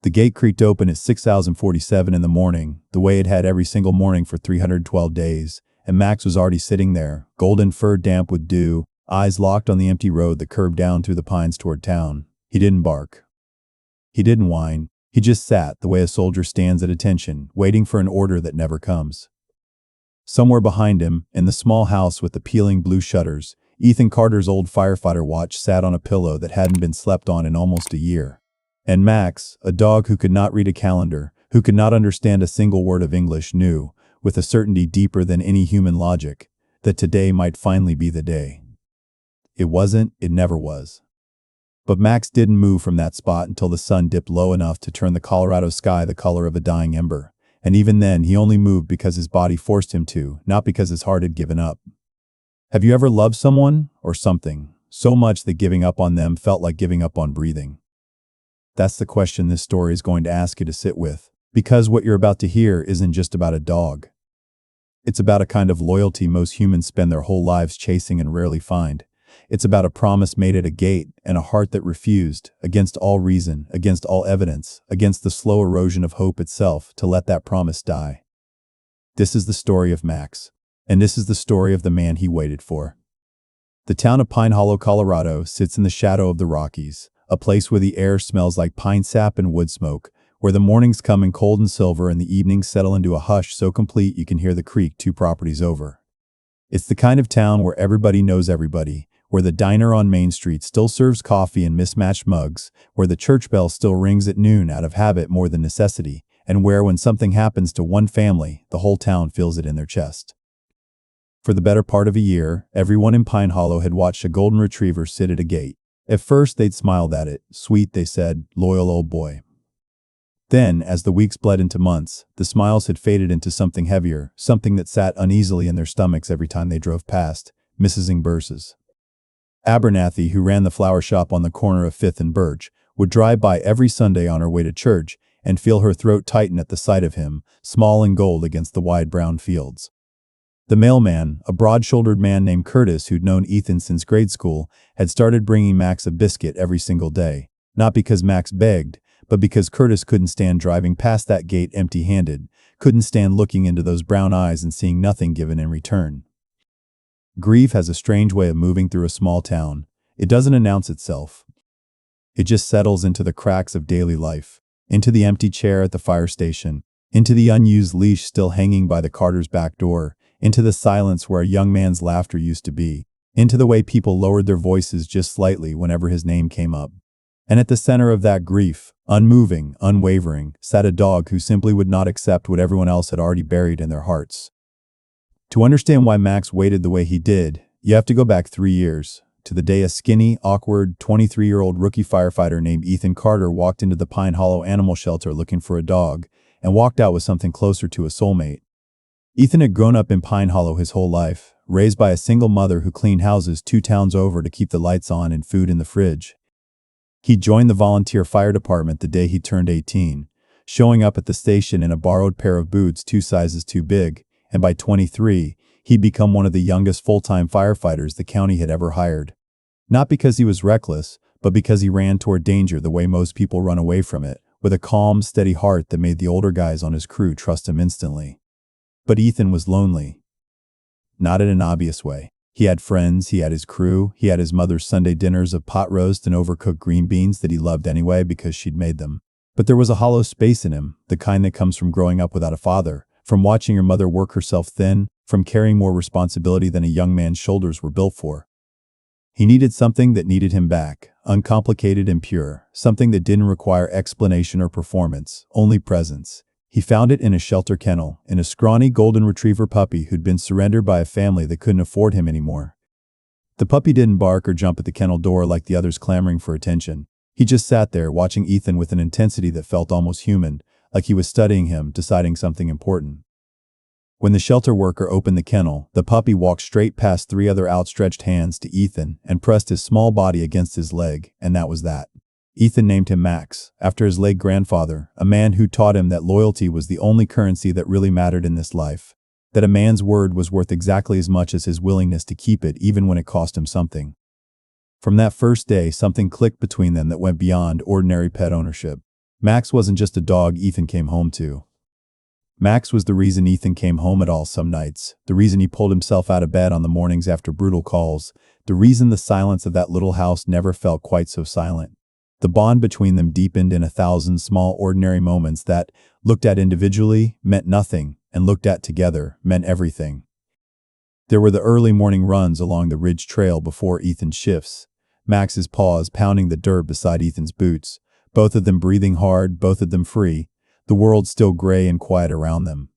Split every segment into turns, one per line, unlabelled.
The gate creaked open at 6:47 in the morning, the way it had every single morning for 312 days, and Max was already sitting there, golden fur damp with dew, eyes locked on the empty road that curved down through the pines toward town. He didn't bark. He didn't whine. He just sat the way a soldier stands at attention, waiting for an order that never comes. Somewhere behind him, in the small house with the peeling blue shutters, Ethan Carter's old Firefighter watch sat on a pillow that hadn't been slept on in almost a year. And Max, a dog who could not read a calendar, who could not understand a single word of English, knew, with a certainty deeper than any human logic, that today might finally be the day. It wasn't, it never was. But Max didn't move from that spot until the sun dipped low enough to turn the Colorado sky the color of a dying ember. And even then, he only moved because his body forced him to, not because his heart had given up. Have you ever loved someone, or something, so much that giving up on them felt like giving up on breathing? That's the question this story is going to ask you to sit with, because what you're about to hear isn't just about a dog. It's about a kind of loyalty most humans spend their whole lives chasing and rarely find. It's about a promise made at a gate and a heart that refused, against all reason, against all evidence, against the slow erosion of hope itself, to let that promise die. This is the story of Max, and this is the story of the man he waited for. The town of Pine Hollow, Colorado, sits in the shadow of the Rockies, a place where the air smells like pine sap and wood smoke, where the mornings come in cold and silver and the evenings settle into a hush so complete you can hear the creek 2 properties over. It's the kind of town where everybody knows everybody, where the diner on Main Street still serves coffee in mismatched mugs, where the church bell still rings at noon out of habit more than necessity, and where when something happens to one family, the whole town feels it in their chest. For the better part of a year, everyone in Pine Hollow had watched a golden retriever sit at a gate. At first, they'd smiled at it. Sweet, they said, loyal old boy. Then, as the weeks bled into months, the smiles had faded into something heavier, something that sat uneasily in their stomachs every time they drove past, Mrs. Ingberse's. Abernathy, who ran the flower shop on the corner of 5th and Birch, would drive by every Sunday on her way to church and feel her throat tighten at the sight of him, small and gold against the wide brown fields. The mailman, a broad-shouldered man named Curtis who'd known Ethan since grade school, had started bringing Max a biscuit every single day, not because Max begged, but because Curtis couldn't stand driving past that gate empty-handed, couldn't stand looking into those brown eyes and seeing nothing given in return. Grief has a strange way of moving through a small town. It doesn't announce itself. It just settles into the cracks of daily life, into the empty chair at the fire station, into the unused leash still hanging by the Carter's back door, into the silence where a young man's laughter used to be, into the way people lowered their voices just slightly whenever his name came up. And at the center of that grief, unmoving, unwavering, sat a dog who simply would not accept what everyone else had already buried in their hearts. To understand why Max waited the way he did, you have to go back 3 years, to the day a skinny, awkward, 23-year-old rookie firefighter named Ethan Carter walked into the Pine Hollow Animal Shelter looking for a dog, and walked out with something closer to a soulmate. Ethan had grown up in Pine Hollow his whole life, raised by a single mother who cleaned houses 2 towns over to keep the lights on and food in the fridge. He joined the volunteer fire department the day he turned 18, showing up at the station in a borrowed pair of boots 2 sizes too big, and by 23, he'd become one of the youngest full-time firefighters the county had ever hired. Not because he was reckless, but because he ran toward danger the way most people run away from it, with a calm, steady heart that made the older guys on his crew trust him instantly. But Ethan was lonely. Not in an obvious way. He had friends, he had his crew, he had his mother's Sunday dinners of pot roast and overcooked green beans that he loved anyway because she'd made them. But there was a hollow space in him, the kind that comes from growing up without a father, from watching your mother work herself thin, from carrying more responsibility than a young man's shoulders were built for. He needed something that needed him back, uncomplicated and pure, something that didn't require explanation or performance, only presence. He found it in a shelter kennel, in a scrawny golden retriever puppy who'd been surrendered by a family that couldn't afford him anymore. The puppy didn't bark or jump at the kennel door like the others clamoring for attention. He just sat there watching Ethan with an intensity that felt almost human, like he was studying him, deciding something important. When the shelter worker opened the kennel, the puppy walked straight past 3 other outstretched hands to Ethan and pressed his small body against his leg, and that was that. Ethan named him Max, after his late grandfather, a man who taught him that loyalty was the only currency that really mattered in this life, that a man's word was worth exactly as much as his willingness to keep it even when it cost him something. From that first day, something clicked between them that went beyond ordinary pet ownership. Max wasn't just a dog Ethan came home to. Max was the reason Ethan came home at all some nights, the reason he pulled himself out of bed on the mornings after brutal calls, the reason the silence of that little house never felt quite so silent. The bond between them deepened in 1,000 small ordinary moments that, looked at individually, meant nothing, and looked at together, meant everything. There were the early morning runs along the ridge trail before Ethan's shifts, Max's paws pounding the dirt beside Ethan's boots, both of them breathing hard, both of them free, the world still gray and quiet around them.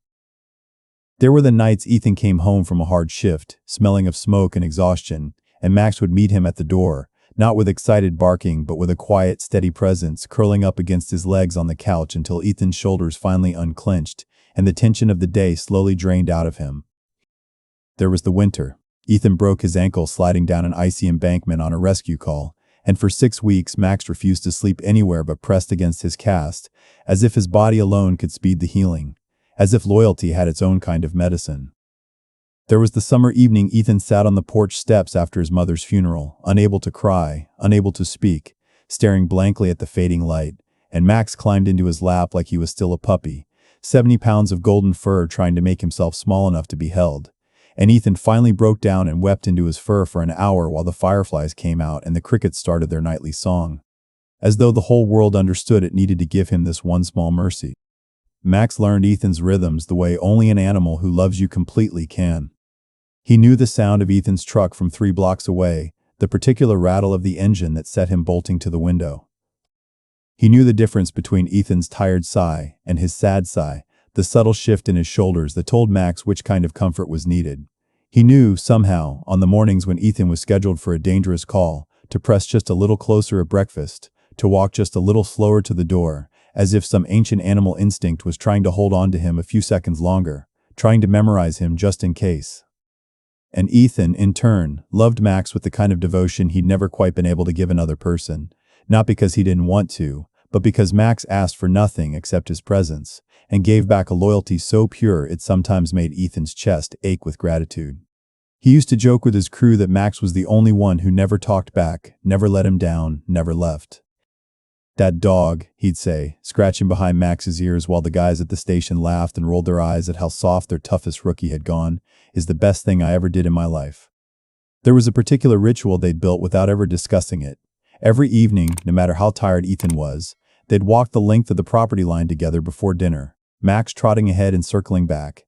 There were the nights Ethan came home from a hard shift, smelling of smoke and exhaustion, and Max would meet him at the door, not with excited barking but with a quiet, steady presence, curling up against his legs on the couch until Ethan's shoulders finally unclenched and the tension of the day slowly drained out of him. There was the winter. Ethan broke his ankle sliding down an icy embankment on a rescue call, and for 6 weeks Max refused to sleep anywhere but pressed against his cast, as if his body alone could speed the healing, as if loyalty had its own kind of medicine. There was the summer evening Ethan sat on the porch steps after his mother's funeral, unable to cry, unable to speak, staring blankly at the fading light, and Max climbed into his lap like he was still a puppy, 70 pounds of golden fur trying to make himself small enough to be held. And Ethan finally broke down and wept into his fur for an hour while the fireflies came out and the crickets started their nightly song. As though the whole world understood it needed to give him this one small mercy. Max learned Ethan's rhythms the way only an animal who loves you completely can. He knew the sound of Ethan's truck from 3 blocks away, the particular rattle of the engine that set him bolting to the window. He knew the difference between Ethan's tired sigh and his sad sigh, the subtle shift in his shoulders that told Max which kind of comfort was needed. He knew, somehow, on the mornings when Ethan was scheduled for a dangerous call, to press just a little closer at breakfast, to walk just a little slower to the door, as if some ancient animal instinct was trying to hold on to him a few seconds longer, trying to memorize him just in case. And Ethan, in turn, loved Max with the kind of devotion he'd never quite been able to give another person, not because he didn't want to, but because Max asked for nothing except his presence, and gave back a loyalty so pure it sometimes made Ethan's chest ache with gratitude. He used to joke with his crew that Max was the only one who never talked back, never let him down, never left. "That dog," he'd say, scratching behind Max's ears while the guys at the station laughed and rolled their eyes at how soft their toughest rookie had gone, "is the best thing I ever did in my life." There was a particular ritual they'd built without ever discussing it. Every evening, no matter how tired Ethan was, they'd walk the length of the property line together before dinner, Max trotting ahead and circling back,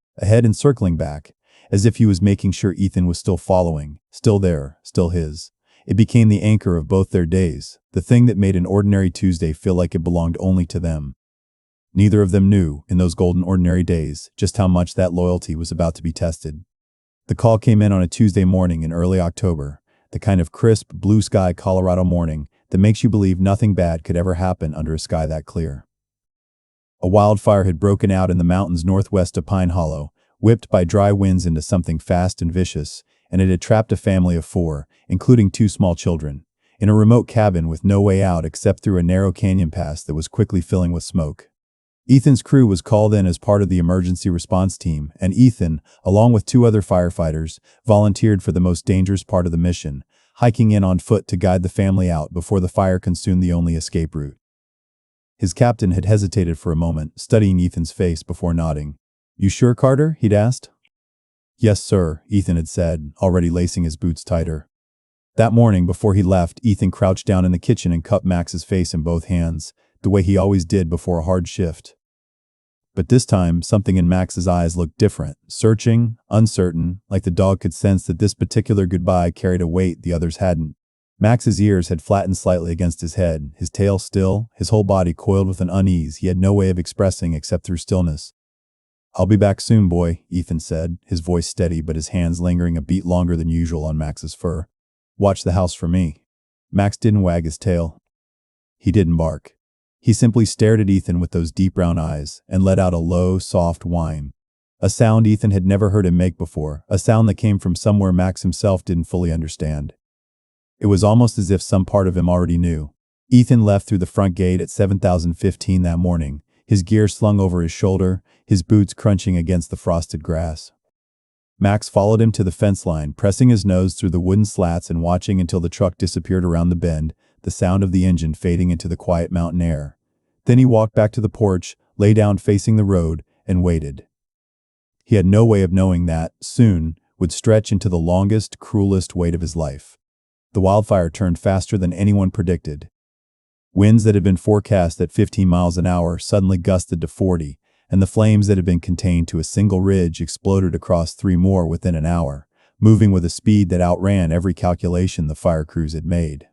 as if he was making sure Ethan was still following, still there, still his. It became the anchor of both their days, the thing that made an ordinary Tuesday feel like it belonged only to them. Neither of them knew, in those golden ordinary days, just how much that loyalty was about to be tested. The call came in on a Tuesday morning in early October, the kind of crisp, blue-sky Colorado morning that makes you believe nothing bad could ever happen under a sky that clear. A wildfire had broken out in the mountains northwest of Pine Hollow, whipped by dry winds into something fast and vicious, and it had trapped a family of 4, including 2 small children, in a remote cabin with no way out except through a narrow canyon pass that was quickly filling with smoke. Ethan's crew was called in as part of the emergency response team, and Ethan, along with 2 other firefighters, volunteered for the most dangerous part of the mission, hiking in on foot to guide the family out before the fire consumed the only escape route. His captain had hesitated for a moment, studying Ethan's face before nodding. "You sure, Carter?" he'd asked. "Yes, sir," Ethan had said, already lacing his boots tighter. That morning, before he left, Ethan crouched down in the kitchen and cupped Max's face in both hands, the way he always did before a hard shift. But this time, something in Max's eyes looked different, searching, uncertain, like the dog could sense that this particular goodbye carried a weight the others hadn't. Max's ears had flattened slightly against his head, his tail still, his whole body coiled with an unease he had no way of expressing except through stillness. "I'll be back soon, boy," Ethan said, his voice steady but his hands lingering a beat longer than usual on Max's fur. "Watch the house for me." Max didn't wag his tail. He didn't bark. He simply stared at Ethan with those deep brown eyes and let out a low, soft whine. A sound Ethan had never heard him make before, a sound that came from somewhere Max himself didn't fully understand. It was almost as if some part of him already knew. Ethan left through the front gate at 7015 that morning, his gear slung over his shoulder, his boots crunching against the frosted grass. Max followed him to the fence line, pressing his nose through the wooden slats and watching until the truck disappeared around the bend, the sound of the engine fading into the quiet mountain air. Then he walked back to the porch, lay down facing the road, and waited. He had no way of knowing that, soon, would stretch into the longest, cruelest wait of his life. The wildfire turned faster than anyone predicted. Winds that had been forecast at 15 miles an hour suddenly gusted to 40, and the flames that had been contained to a single ridge exploded across 3 more within an hour, moving with a speed that outran every calculation the fire crews had made.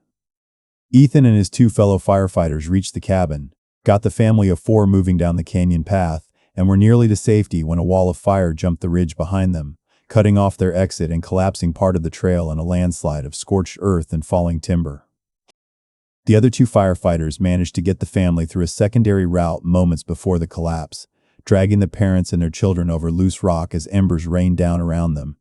Ethan and his 2 fellow firefighters reached the cabin, got the family of 4 moving down the canyon path, and were nearly to safety when a wall of fire jumped the ridge behind them, cutting off their exit and collapsing part of the trail in a landslide of scorched earth and falling timber. The other 2 firefighters managed to get the family through a secondary route moments before the collapse, dragging the parents and their children over loose rock as embers rained down around them.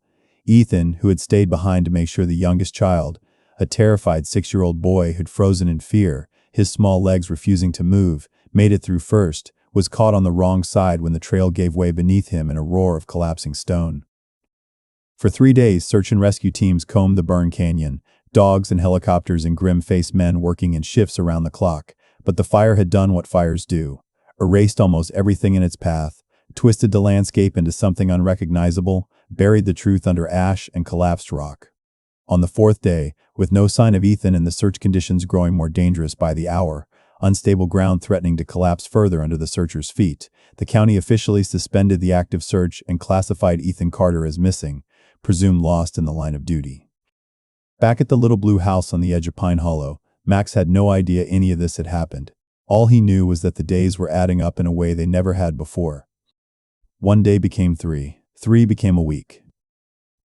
Ethan, who had stayed behind to make sure the youngest child, a terrified 6-year-old boy who'd frozen in fear, his small legs refusing to move, made it through first, was caught on the wrong side when the trail gave way beneath him in a roar of collapsing stone. For 3 days, search and rescue teams combed the burned canyon, dogs and helicopters and grim-faced men working in shifts around the clock, but the fire had done what fires do, erased almost everything in its path, twisted the landscape into something unrecognizable, buried the truth under ash and collapsed rock. On the 4th day, with no sign of Ethan and the search conditions growing more dangerous by the hour, unstable ground threatening to collapse further under the searchers' feet, the county officially suspended the active search and classified Ethan Carter as missing, presumed lost in the line of duty. Back at the little blue house on the edge of Pine Hollow, Max had no idea any of this had happened. All he knew was that the days were adding up in a way they never had before. 1 day became 3, 3 became a week.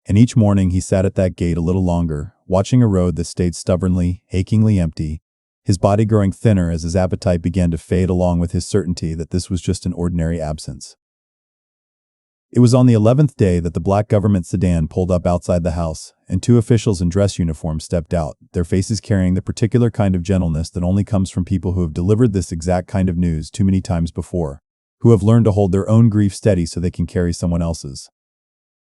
And each morning he sat at that gate a little longer, watching a road that stayed stubbornly, achingly empty, his body growing thinner as his appetite began to fade along with his certainty that this was just an ordinary absence. It was on the 11th day that the black government sedan pulled up outside the house, and 2 officials in dress uniform stepped out, their faces carrying the particular kind of gentleness that only comes from people who have delivered this exact kind of news too many times before, who have learned to hold their own grief steady so they can carry someone else's.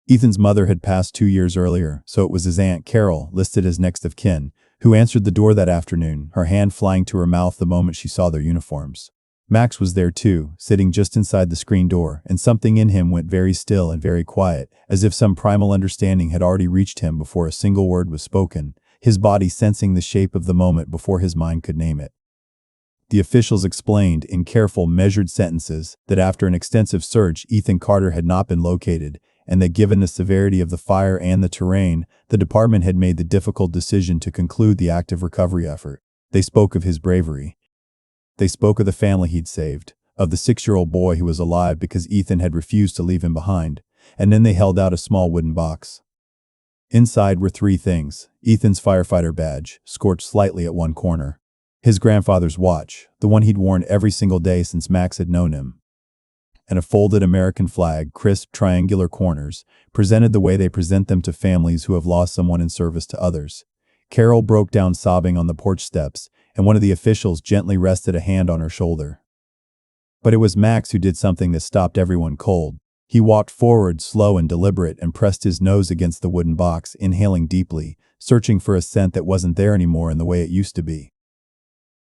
Ethan's mother had passed 2 years earlier, so it was his Aunt Carol, listed as next of kin, who answered the door that afternoon, her hand flying to her mouth the moment she saw their uniforms. Max was there too, sitting just inside the screen door, and something in him went very still and very quiet, as if some primal understanding had already reached him before a single word was spoken, his body sensing the shape of the moment before his mind could name it. The officials explained, in careful, measured sentences, that after an extensive search, Ethan Carter had not been located, and that given the severity of the fire and the terrain, the department had made the difficult decision to conclude the active recovery effort. They spoke of his bravery. They spoke of the family he'd saved, of the 6-year-old boy who was alive because Ethan had refused to leave him behind, and then they held out a small wooden box. Inside were 3 things: Ethan's firefighter badge, scorched slightly at one corner, his grandfather's watch, the one he'd worn every single day since Max had known him, and a folded American flag, crisp triangular corners, presented the way they present them to families who have lost someone in service to others. Carol broke down sobbing on the porch steps, and one of the officials gently rested a hand on her shoulder. But it was Max who did something that stopped everyone cold. He walked forward, slow and deliberate, and pressed his nose against the wooden box, inhaling deeply, searching for a scent that wasn't there anymore in the way it used to be.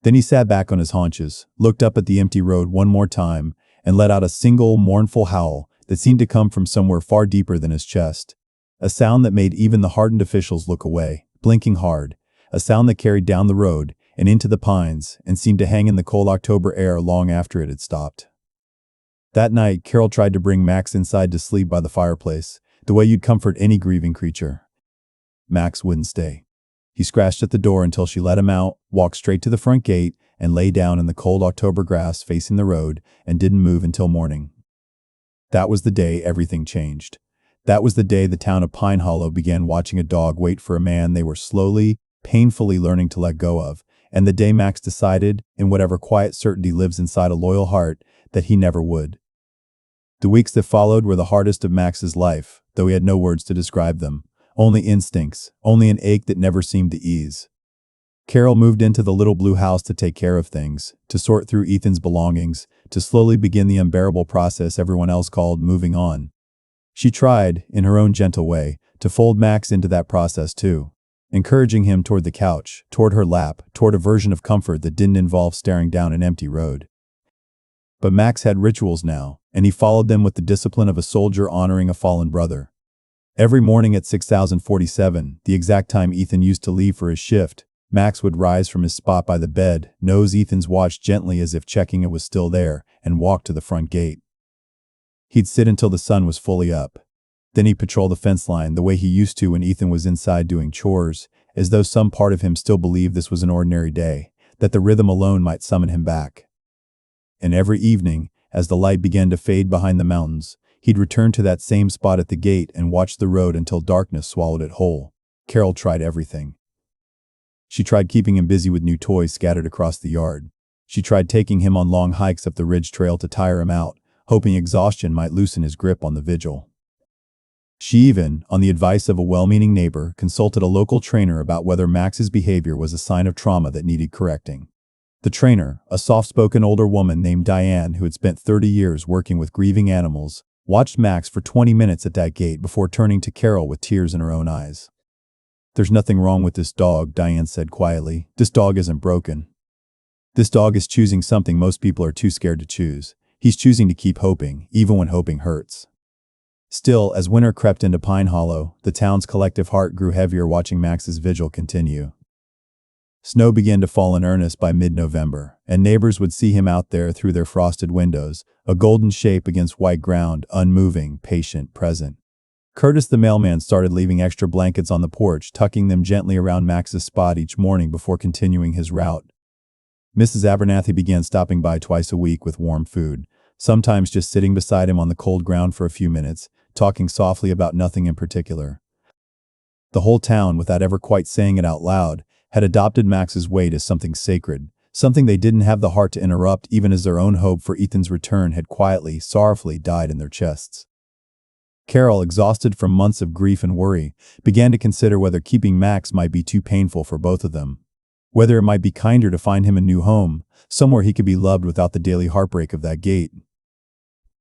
Then he sat back on his haunches, looked up at the empty road one more time, and let out a single, mournful howl that seemed to come from somewhere far deeper than his chest. A sound that made even the hardened officials look away, blinking hard. A sound that carried down the road and into the pines and seemed to hang in the cold October air long after it had stopped. That night, Carol tried to bring Max inside to sleep by the fireplace, the way you'd comfort any grieving creature. Max wouldn't stay. He scratched at the door until she let him out, walked straight to the front gate, and lay down in the cold October grass facing the road and didn't move until morning. That was the day everything changed. That was the day the town of Pine Hollow began watching a dog wait for a man they were slowly, painfully learning to let go of, and the day Max decided, in whatever quiet certainty lives inside a loyal heart, that he never would. The weeks that followed were the hardest of Max's life, though he had no words to describe them. Only instincts, only an ache that never seemed to ease. Carol moved into the little blue house to take care of things, to sort through Ethan's belongings, to slowly begin the unbearable process everyone else called moving on. She tried, in her own gentle way, to fold Max into that process too, encouraging him toward the couch, toward her lap, toward a version of comfort that didn't involve staring down an empty road. But Max had rituals now, and he followed them with the discipline of a soldier honoring a fallen brother. Every morning at 6047, the exact time Ethan used to leave for his shift, Max would rise from his spot by the bed, nose Ethan's watch gently as if checking it was still there, and walk to the front gate. He'd sit until the sun was fully up. Then he'd patrol the fence line the way he used to when Ethan was inside doing chores, as though some part of him still believed this was an ordinary day, that the rhythm alone might summon him back. And every evening, as the light began to fade behind the mountains, he'd return to that same spot at the gate and watch the road until darkness swallowed it whole. Carol tried everything. She tried keeping him busy with new toys scattered across the yard. She tried taking him on long hikes up the ridge trail to tire him out, hoping exhaustion might loosen his grip on the vigil. She even, on the advice of a well-meaning neighbor, consulted a local trainer about whether Max's behavior was a sign of trauma that needed correcting. The trainer, a soft-spoken older woman named Diane who had spent 30 years working with grieving animals, watched Max for 20 minutes at that gate before turning to Carol with tears in her own eyes. "There's nothing wrong with this dog," Diane said quietly. "This dog isn't broken. This dog is choosing something most people are too scared to choose. He's choosing to keep hoping, even when hoping hurts." Still, as winter crept into Pine Hollow, the town's collective heart grew heavier watching Max's vigil continue. Snow began to fall in earnest by mid-November, and neighbors would see him out there through their frosted windows, a golden shape against white ground, unmoving, patient, present. Curtis the mailman started leaving extra blankets on the porch, tucking them gently around Max's spot each morning before continuing his route. Mrs. Abernathy began stopping by twice a week with warm food, sometimes just sitting beside him on the cold ground for a few minutes, talking softly about nothing in particular. The whole town, without ever quite saying it out loud, had adopted Max's wait as something sacred, something they didn't have the heart to interrupt even as their own hope for Ethan's return had quietly, sorrowfully died in their chests. Carol, exhausted from months of grief and worry, began to consider whether keeping Max might be too painful for both of them. Whether it might be kinder to find him a new home, somewhere he could be loved without the daily heartbreak of that gate.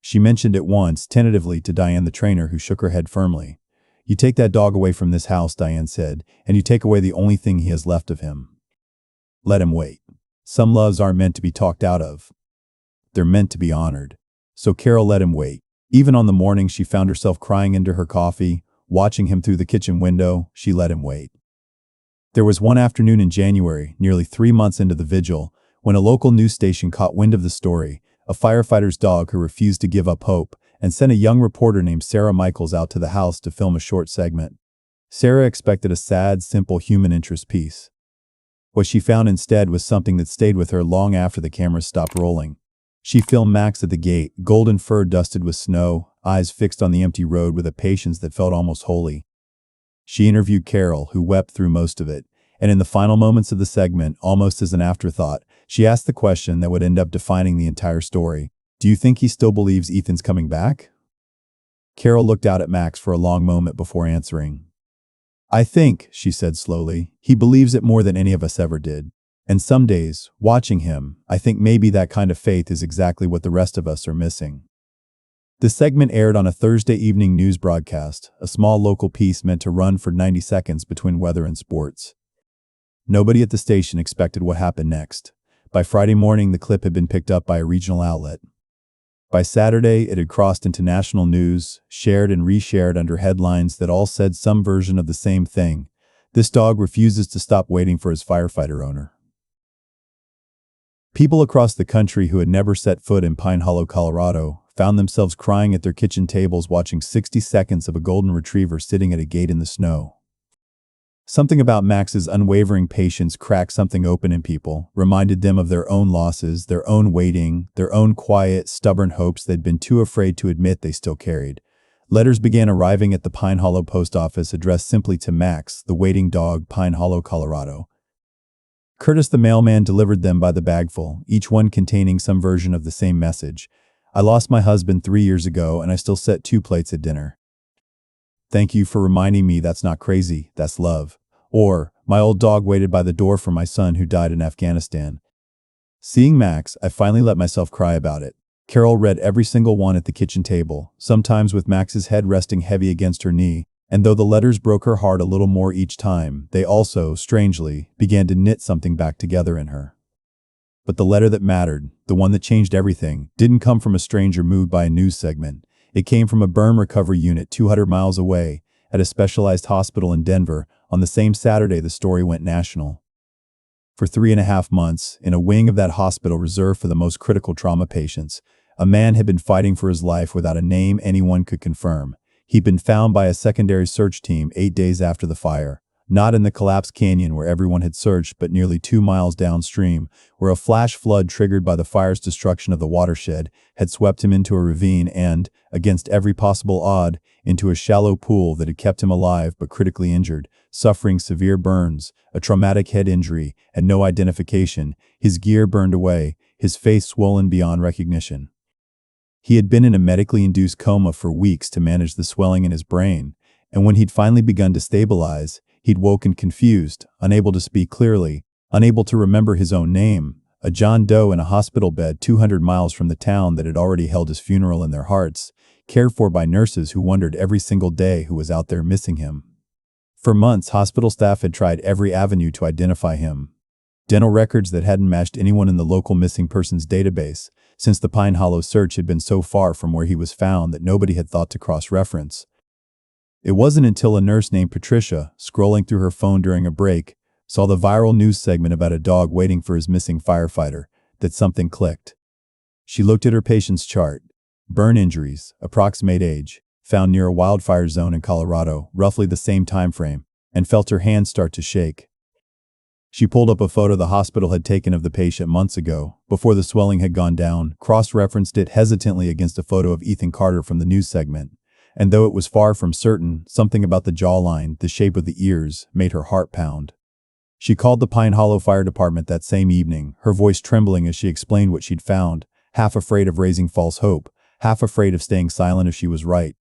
She mentioned it once, tentatively, to Diane the trainer, who shook her head firmly. "You take that dog away from this house," Diane said, "and you take away the only thing he has left of him. Let him wait. Some loves aren't meant to be talked out of. They're meant to be honored." So Carol let him wait. Even on the morning she found herself crying into her coffee, watching him through the kitchen window, she let him wait. There was one afternoon in January, nearly 3 months into the vigil, when a local news station caught wind of the story, a firefighter's dog who refused to give up hope, and sent a young reporter named Sarah Michaels out to the house to film a short segment. Sarah expected a sad, simple human interest piece. What she found instead was something that stayed with her long after the cameras stopped rolling. She filmed Max at the gate, golden fur dusted with snow, eyes fixed on the empty road with a patience that felt almost holy. She interviewed Carol, who wept through most of it, and in the final moments of the segment, almost as an afterthought, she asked the question that would end up defining the entire story. "Do you think he still believes Ethan's coming back?" Carol looked out at Max for a long moment before answering. "I think," she said slowly, "he believes it more than any of us ever did. And some days, watching him, I think maybe that kind of faith is exactly what the rest of us are missing." The segment aired on a Thursday evening news broadcast, a small local piece meant to run for 90 seconds between weather and sports. Nobody at the station expected what happened next. By Friday morning, the clip had been picked up by a regional outlet. By Saturday, it had crossed into national news, shared and reshared under headlines that all said some version of the same thing. "This dog refuses to stop waiting for his firefighter owner." People across the country who had never set foot in Pine Hollow, Colorado, found themselves crying at their kitchen tables watching 60 seconds of a golden retriever sitting at a gate in the snow. Something about Max's unwavering patience cracked something open in people, reminded them of their own losses, their own waiting, their own quiet, stubborn hopes they'd been too afraid to admit they still carried. Letters began arriving at the Pine Hollow post office addressed simply to Max, the waiting dog, Pine Hollow, Colorado. Curtis the mailman delivered them by the bagful, each one containing some version of the same message. "I lost my husband 3 years ago and I still set 2 plates at dinner. Thank you for reminding me that's not crazy, that's love." Or, "My old dog waited by the door for my son who died in Afghanistan." Seeing Max, I finally let myself cry about it. Carol read every single one at the kitchen table, sometimes with Max's head resting heavy against her knee, and though the letters broke her heart a little more each time, they also, strangely, began to knit something back together in her. But the letter that mattered, the one that changed everything, didn't come from a stranger moved by a news segment. It came from a burn recovery unit 200 miles away, at a specialized hospital in Denver. On the same Saturday the story went national. For 3.5 months, in a wing of that hospital reserved for the most critical trauma patients, a man had been fighting for his life without a name anyone could confirm. He'd been found by a secondary search team 8 days after the fire. Not in the collapsed canyon where everyone had searched, but nearly 2 miles downstream, where a flash flood triggered by the fire's destruction of the watershed had swept him into a ravine and, against every possible odd, into a shallow pool that had kept him alive but critically injured, suffering severe burns, a traumatic head injury, and no identification, his gear burned away, his face swollen beyond recognition. He had been in a medically induced coma for weeks to manage the swelling in his brain, and when he'd finally begun to stabilize, he'd woken confused, unable to speak clearly, unable to remember his own name, a John Doe in a hospital bed 200 miles from the town that had already held his funeral in their hearts, cared for by nurses who wondered every single day who was out there missing him. For months, hospital staff had tried every avenue to identify him. Dental records that hadn't matched anyone in the local missing persons database, since the Pine Hollow search had been so far from where he was found that nobody had thought to cross-reference. It wasn't until a nurse named Patricia, scrolling through her phone during a break, saw the viral news segment about a dog waiting for his missing firefighter, that something clicked. She looked at her patient's chart. Burn injuries, approximate age, found near a wildfire zone in Colorado, roughly the same time frame, and felt her hands start to shake. She pulled up a photo the hospital had taken of the patient months ago, before the swelling had gone down, cross-referenced it hesitantly against a photo of Ethan Carter from the news segment. And though it was far from certain, something about the jawline, the shape of the ears, made her heart pound. She called the Pine Hollow Fire Department that same evening, her voice trembling as she explained what she'd found, half afraid of raising false hope, half afraid of staying silent if she was right.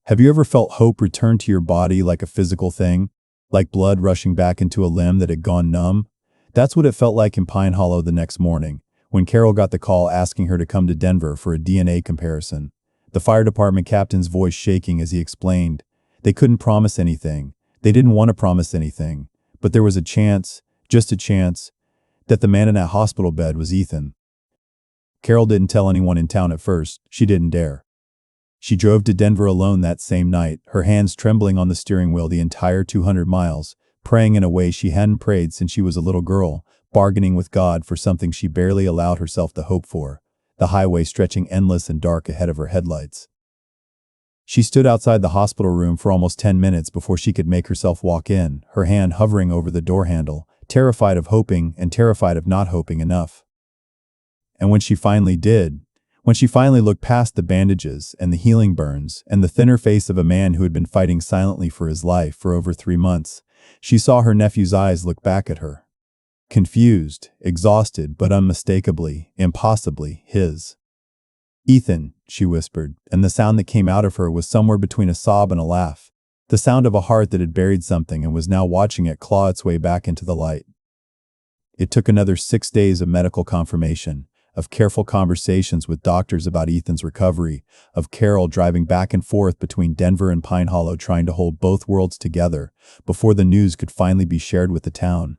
Have you ever felt hope return to your body like a physical thing? Like blood rushing back into a limb that had gone numb? That's what it felt like in Pine Hollow the next morning, when Carol got the call asking her to come to Denver for a DNA comparison. The fire department captain's voice shaking as he explained. They couldn't promise anything. They didn't want to promise anything. But there was a chance, just a chance, that the man in that hospital bed was Ethan. Carol didn't tell anyone in town at first. She didn't dare. She drove to Denver alone that same night, her hands trembling on the steering wheel the entire 200 miles, praying in a way she hadn't prayed since she was a little girl, bargaining with God for something she barely allowed herself to hope for. The highway stretching endless and dark ahead of her headlights. She stood outside the hospital room for almost 10 minutes before she could make herself walk in, her hand hovering over the door handle, terrified of hoping and terrified of not hoping enough. And when she finally did, when she finally looked past the bandages and the healing burns and the thinner face of a man who had been fighting silently for his life for over 3 months, she saw her nephew's eyes look back at her. Confused, exhausted, but unmistakably, impossibly his. "Ethan," she whispered, and the sound that came out of her was somewhere between a sob and a laugh, the sound of a heart that had buried something and was now watching it claw its way back into the light. It took another 6 days of medical confirmation, of careful conversations with doctors about Ethan's recovery, of Carol driving back and forth between Denver and Pine Hollow trying to hold both worlds together, before the news could finally be shared with the town.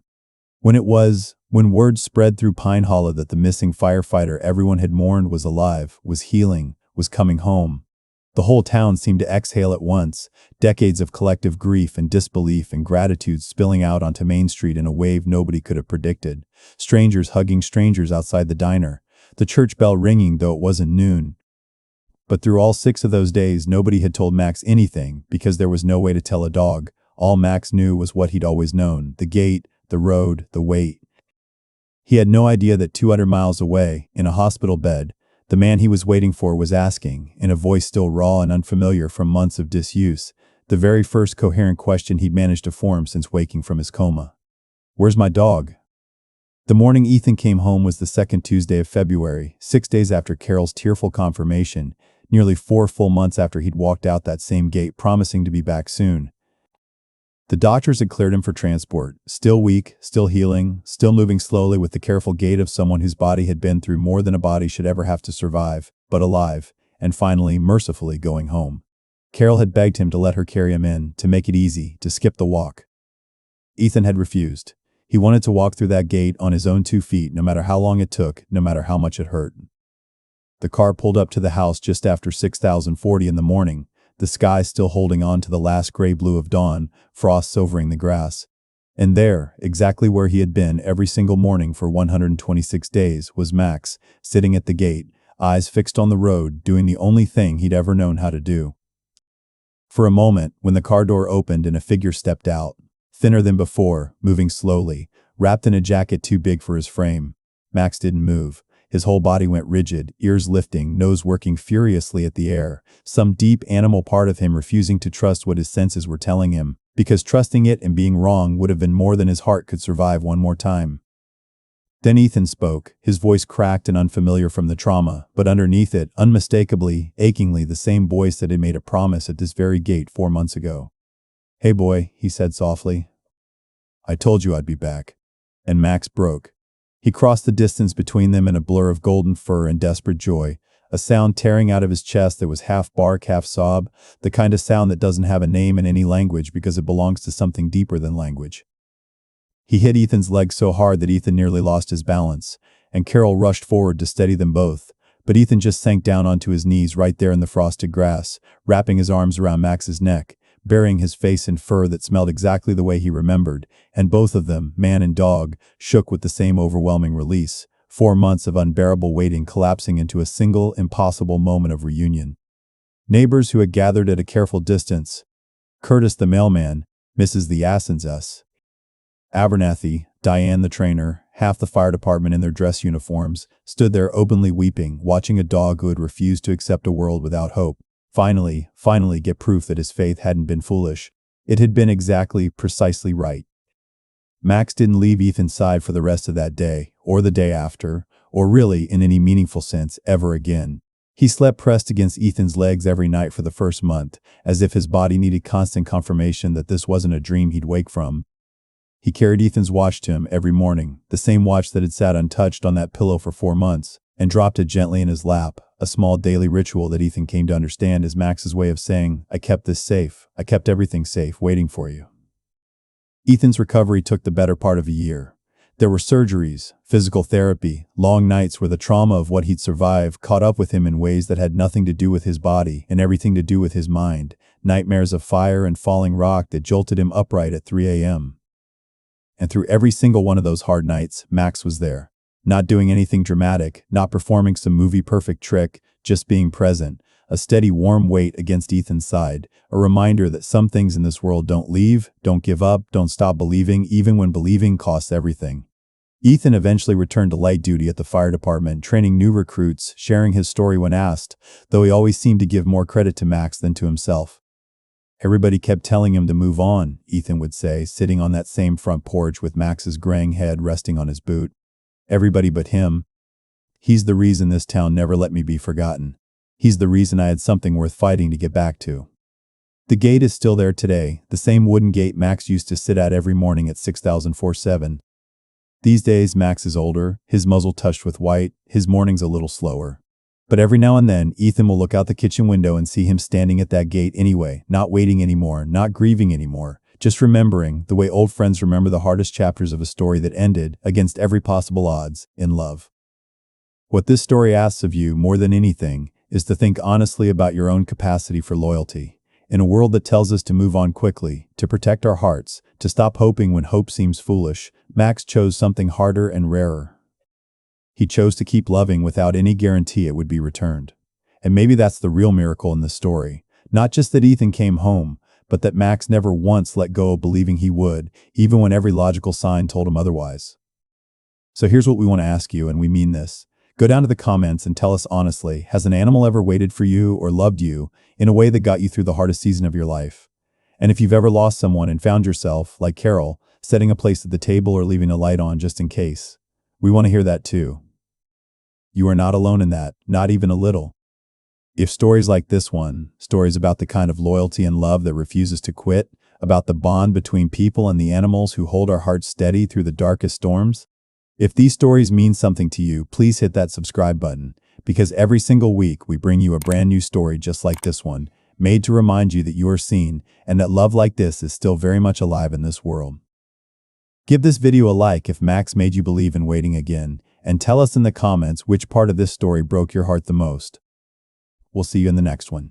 When word spread through Pine Hollow that the missing firefighter everyone had mourned was alive, was healing, was coming home, the whole town seemed to exhale at once, decades of collective grief and disbelief and gratitude spilling out onto Main Street in a wave nobody could have predicted, strangers hugging strangers outside the diner, the church bell ringing though it wasn't noon. But through all 6 of those days, nobody had told Max anything because there was no way to tell a dog. All Max knew was what he'd always known, the gate, the road, the wait. He had no idea that 200 miles away, in a hospital bed, the man he was waiting for was asking, in a voice still raw and unfamiliar from months of disuse, the very first coherent question he'd managed to form since waking from his coma. "Where's my dog?" The morning Ethan came home was the second Tuesday of February, 6 days after Carol's tearful confirmation, nearly 4 full months after he'd walked out that same gate promising to be back soon. The doctors had cleared him for transport, still weak, still healing, still moving slowly with the careful gait of someone whose body had been through more than a body should ever have to survive, but alive, and finally, mercifully going home. Carol had begged him to let her carry him in, to make it easy, to skip the walk. Ethan had refused. He wanted to walk through that gate on his own 2 feet, no matter how long it took, no matter how much it hurt. The car pulled up to the house just after 6,040 in the morning, the sky still holding on to the last gray blue of dawn, frost silvering the grass. And there, exactly where he had been every single morning for 126 days, was Max, sitting at the gate, eyes fixed on the road, doing the only thing he'd ever known how to do. For a moment, when the car door opened and a figure stepped out, thinner than before, moving slowly, wrapped in a jacket too big for his frame, Max didn't move. His whole body went rigid, ears lifting, nose working furiously at the air, some deep animal part of him refusing to trust what his senses were telling him, because trusting it and being wrong would have been more than his heart could survive one more time. Then Ethan spoke, his voice cracked and unfamiliar from the trauma, but underneath it, unmistakably, achingly, the same voice that had made a promise at this very gate 4 months ago. "Hey boy," he said softly. "I told you I'd be back." And Max broke. He crossed the distance between them in a blur of golden fur and desperate joy, a sound tearing out of his chest that was half bark, half sob, the kind of sound that doesn't have a name in any language because it belongs to something deeper than language. He hit Ethan's leg so hard that Ethan nearly lost his balance, and Carol rushed forward to steady them both, but Ethan just sank down onto his knees right there in the frosted grass, wrapping his arms around Max's neck, burying his face in fur that smelled exactly the way he remembered, and both of them, man and dog, shook with the same overwhelming release, 4 months of unbearable waiting collapsing into a single, impossible moment of reunion. Neighbors who had gathered at a careful distance, Curtis the mailman, Mrs. the Assens, Abernathy, Diane the trainer, half the fire department in their dress uniforms, stood there openly weeping, watching a dog who had refused to accept a world without hope finally get proof that his faith hadn't been foolish. It had been exactly, precisely right. Max didn't leave Ethan's side for the rest of that day, or the day after, or really, in any meaningful sense, ever again. He slept pressed against Ethan's legs every night for the first month, as if his body needed constant confirmation that this wasn't a dream he'd wake from. He carried Ethan's watch to him every morning, the same watch that had sat untouched on that pillow for 4 months, and dropped it gently in his lap, a small daily ritual that Ethan came to understand as Max's way of saying, "I kept this safe, I kept everything safe, waiting for you." Ethan's recovery took the better part of a year. There were surgeries, physical therapy, long nights where the trauma of what he'd survived caught up with him in ways that had nothing to do with his body and everything to do with his mind, nightmares of fire and falling rock that jolted him upright at 3 a.m. And through every single one of those hard nights, Max was there. Not doing anything dramatic, not performing some movie-perfect trick, just being present, a steady warm weight against Ethan's side, a reminder that some things in this world don't leave, don't give up, don't stop believing, even when believing costs everything. Ethan eventually returned to light duty at the fire department, training new recruits, sharing his story when asked, though he always seemed to give more credit to Max than to himself. "Everybody kept telling him to move on," Ethan would say, sitting on that same front porch with Max's graying head resting on his boot. "Everybody but him. He's the reason this town never let me be forgotten. He's the reason I had something worth fighting to get back to." The gate is still there today, the same wooden gate Max used to sit at every morning at 6,047. These days, Max is older, his muzzle touched with white, his mornings a little slower. But every now and then, Ethan will look out the kitchen window and see him standing at that gate anyway, not waiting anymore, not grieving anymore, just remembering, the way old friends remember the hardest chapters of a story that ended, against every possible odds, in love. What this story asks of you, more than anything, is to think honestly about your own capacity for loyalty. In a world that tells us to move on quickly, to protect our hearts, to stop hoping when hope seems foolish, Max chose something harder and rarer. He chose to keep loving without any guarantee it would be returned. And maybe that's the real miracle in this story. Not just that Ethan came home, but that Max never once let go of believing he would, even when every logical sign told him otherwise. So here's what we want to ask you, and we mean this. Go down to the comments and tell us honestly, has an animal ever waited for you or loved you in a way that got you through the hardest season of your life? And if you've ever lost someone and found yourself, like Carol, setting a place at the table or leaving a light on just in case, we want to hear that too. You are not alone in that, not even a little. If stories like this one, stories about the kind of loyalty and love that refuses to quit, about the bond between people and the animals who hold our hearts steady through the darkest storms, if these stories mean something to you, please hit that subscribe button, because every single week we bring you a brand new story just like this one, made to remind you that you are seen and that love like this is still very much alive in this world. Give this video a like if Max made you believe in waiting again, and tell us in the comments which part of this story broke your heart the most. We'll see you in the next one.